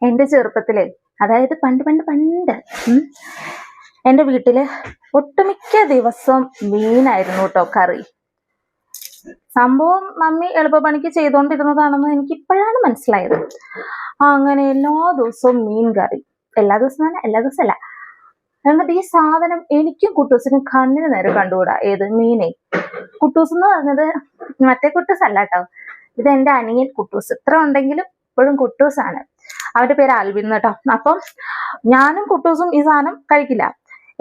എൻ്റെ ചെറുപ്പത്തില്, അതായത് പണ്ട് പണ്ട് പണ്ട് എൻ്റെ വീട്ടില് ഒട്ടുമിക്ക ദിവസം മീനായിരുന്നു കേട്ടോ കറി. സംഭവം മമ്മി എളുപ്പപ്പണിക്ക് ചെയ്തുകൊണ്ടിരുന്നതാണെന്ന് എനിക്ക് ഇപ്പോഴാണ് മനസ്സിലായത്. അങ്ങനെ എല്ലാ ദിവസവും മീൻ കറി. എല്ലാ ദിവസവും അല്ല. എന്നിട്ട് ഈ സാധനം എനിക്കും കുട്ടൂസിനും കണ്ണിന് നേരെ കണ്ടുകൂടാ. ഏത് മീനെ? കുട്ടൂസ് എന്ന് പറഞ്ഞത് മറ്റേ കുട്ടൂസ് അല്ല കേട്ടോ, ഇത് എൻ്റെ അനിയൻ കുട്ടൂസ്. ഇത്ര ഉണ്ടെങ്കിലും ഇപ്പോഴും കുട്ടൂസാണ്. അവന്റെ പേര് ആൽവിൻ കേട്ടോ. അപ്പം ഞാനും കുട്ടൂസും ഈ സാധനം കഴിക്കില്ല.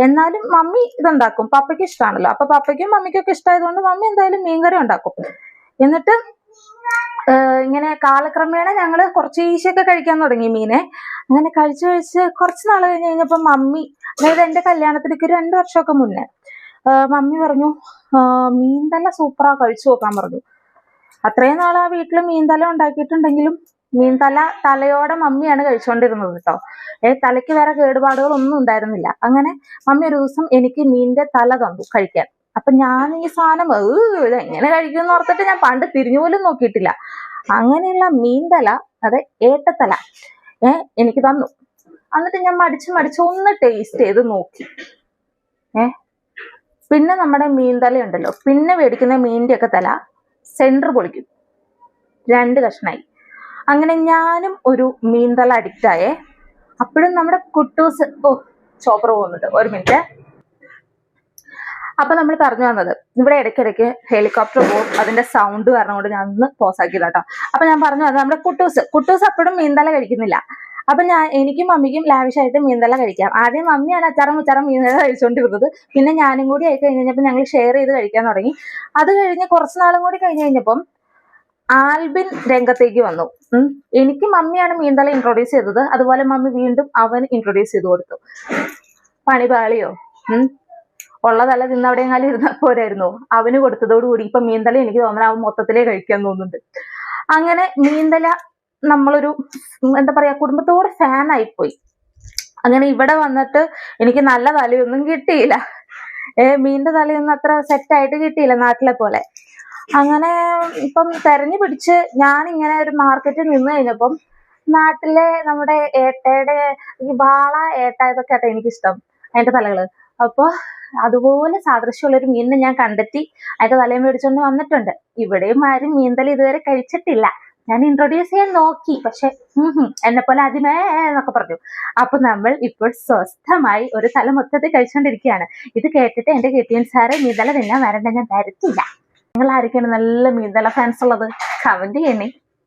എന്നാലും മമ്മി ഇതുണ്ടാക്കും, പപ്പയ്ക്ക് ഇഷ്ടമാണല്ലോ. അപ്പൊ പപ്പയ്ക്കും മമ്മിക്കും ഒക്കെ ഇഷ്ടമായതുകൊണ്ട് മമ്മി എന്തായാലും മീൻകറി ഉണ്ടാക്കും. എന്നിട്ട് ഇങ്ങനെ കാലക്രമേണ ഞങ്ങള് കുറച്ചീശൊക്കെ കഴിക്കാൻ തുടങ്ങി മീനെ. അങ്ങനെ കഴിച്ച് കുറച്ച് നാൾ കഴിഞ്ഞപ്പോ മമ്മി, അതായത് എന്റെ കല്യാണത്തിലേക്ക് 2 വർഷമൊക്കെ മുന്നേ, മമ്മി പറഞ്ഞു മീൻതല സൂപ്പറാ, കഴിച്ചു നോക്കാൻ പറഞ്ഞു. അത്രയും നാൾ ആ വീട്ടിൽ മീൻതല ഉണ്ടാക്കിയിട്ടുണ്ടെങ്കിലും തലയോടെ മമ്മിയാണ് കഴിച്ചുകൊണ്ടിരുന്നത് കേട്ടോ. തലയ്ക്ക് വേറെ കേടുപാടുകളൊന്നും ഉണ്ടായിരുന്നില്ല. അങ്ങനെ മമ്മി ഒരു ദിവസം എനിക്ക് മീനിന്റെ തല തന്നു കഴിക്കാൻ. അപ്പൊ ഞാൻ ഈ സാധനം ഇത് എങ്ങനെ കഴിക്കുമെന്ന് ഓർത്തിട്ട് ഞാൻ പണ്ട് തിരിഞ്ഞു പോലും നോക്കിയിട്ടില്ല. അങ്ങനെയുള്ള മീൻതല, അത് ഏട്ടത്തല എനിക്ക് തന്നു. എന്നിട്ട് ഞാൻ മടിച്ച് ഒന്ന് ടേസ്റ്റ് ചെയ്ത് നോക്കി. പിന്നെ നമ്മുടെ മീൻതല ഉണ്ടല്ലോ, പിന്നെ മേടിക്കുന്ന മീനിന്റെ ഒക്കെ തല സെന്റർ പൊളിക്കും, 2 കഷ്ണായി. അങ്ങനെ ഞാനും ഒരു മീൻതല അഡിക്റ്റ് ആയേ. അപ്പോഴും നമ്മുടെ കുട്ടൂസ് ചോപ്പർ പോകുന്നുണ്ട്, 1 മിനിറ്റ്. അപ്പൊ നമ്മൾ പറഞ്ഞു വന്നത്, ഇവിടെ ഇടയ്ക്കിടയ്ക്ക് ഹെലികോപ്റ്റർ പോകും, അതിന്റെ സൗണ്ട് കാരണം കൊണ്ട് ഞാൻ ഒന്ന് പോസ് ആക്കിയതാട്ടോ. അപ്പൊ ഞാൻ പറഞ്ഞു വന്നത്, നമ്മുടെ കുട്ടൂസ് അപ്പോഴും മീൻതല കഴിക്കുന്നില്ല. അപ്പൊ എനിക്കും മമ്മിക്കും ലാവിഷായിട്ട് മീൻതല കഴിക്കാം. ആദ്യം മമ്മിയാണ് അച്ചാറം മീൻതല കഴിച്ചുകൊണ്ടിരുന്നത്. പിന്നെ ഞാനും കൂടി ആയി കഴിഞ്ഞപ്പോൾ ഞങ്ങൾ ഷെയർ ചെയ്ത് കഴിക്കാൻ തുടങ്ങി. അത് കഴിഞ്ഞ് കുറച്ച് നാളും കൂടി കഴിഞ്ഞപ്പം ആൽബിൻ രംഗത്തേക്ക് വന്നു. എനിക്ക് മമ്മിയാണ് മീൻതല ഇൻട്രൊഡ്യൂസ് ചെയ്തത്. അതുപോലെ മമ്മി വീണ്ടും അവൻ ഇൻട്രൊഡ്യൂസ് ചെയ്ത് കൊടുത്തു. പണിപാളിയോ? ഉള്ളതല്ല തിന്നവിടെയെങ്കിലും ഇരുന്നാൽ പോരായിരുന്നു. അവന് കൊടുത്തതോടുകൂടി ഇപ്പൊ മീൻതല എനിക്ക് തോന്നുന്നത് അവൻ മൊത്തത്തിലേ കഴിക്കാൻ തോന്നുന്നുണ്ട്. അങ്ങനെ മീൻതല നമ്മളൊരു എന്താ പറയാ, കുടുംബത്തോട് ഫാൻ ആയിപ്പോയി. അങ്ങനെ ഇവിടെ വന്നിട്ട് എനിക്ക് നല്ല തലയൊന്നും കിട്ടിയില്ല. മീനിന്റെ തലയൊന്നും അത്ര സെറ്റായിട്ട് കിട്ടിയില്ല നാട്ടിലെ പോലെ. അങ്ങനെ ഇപ്പം തെരഞ്ഞു പിടിച്ച് ഞാനിങ്ങനെ ഒരു മാർക്കറ്റിൽ നിന്ന് കഴിഞ്ഞപ്പം നാട്ടിലെ നമ്മുടെ ഏട്ടയുടെ ഈ വാള ഏട്ട ഇതൊക്കെ ആട്ടെ എനിക്കിഷ്ടം, അതിന്റെ തലകള്. അപ്പൊ അതുപോലെ സാദൃശ്യമുള്ളൊരു മീനിനെ ഞാൻ കണ്ടെത്തി അതിന്റെ തലയും മേടിച്ചോണ്ട് വന്നിട്ടുണ്ട്. ഇവിടെയും ആരും മീൻതല ഇതുവരെ കഴിച്ചിട്ടില്ല. ഞാൻ ഇൻട്രൊഡ്യൂസ് ചെയ്യാൻ നോക്കി, പക്ഷെ എന്നെ പോലെ ആദ്യമേ എന്നൊക്കെ പറഞ്ഞു. അപ്പൊ നമ്മൾ ഇപ്പോൾ സ്വസ്ഥമായി ഒരു തല മൊത്തത്തിൽ കഴിച്ചുകൊണ്ടിരിക്കുകയാണ്. ഇത് കേട്ടിട്ട് എന്റെ കെട്ടിയൻ സാറ് മീൻതല തിന്നാൻ വരണ്ട, ഞാൻ തരത്തില്ല. നിങ്ങൾ ആരൊക്കെയാണ് നല്ല മീൻതല ഫാൻസ് ഉള്ളത്? കമന്റ് ചെയ്യണേ.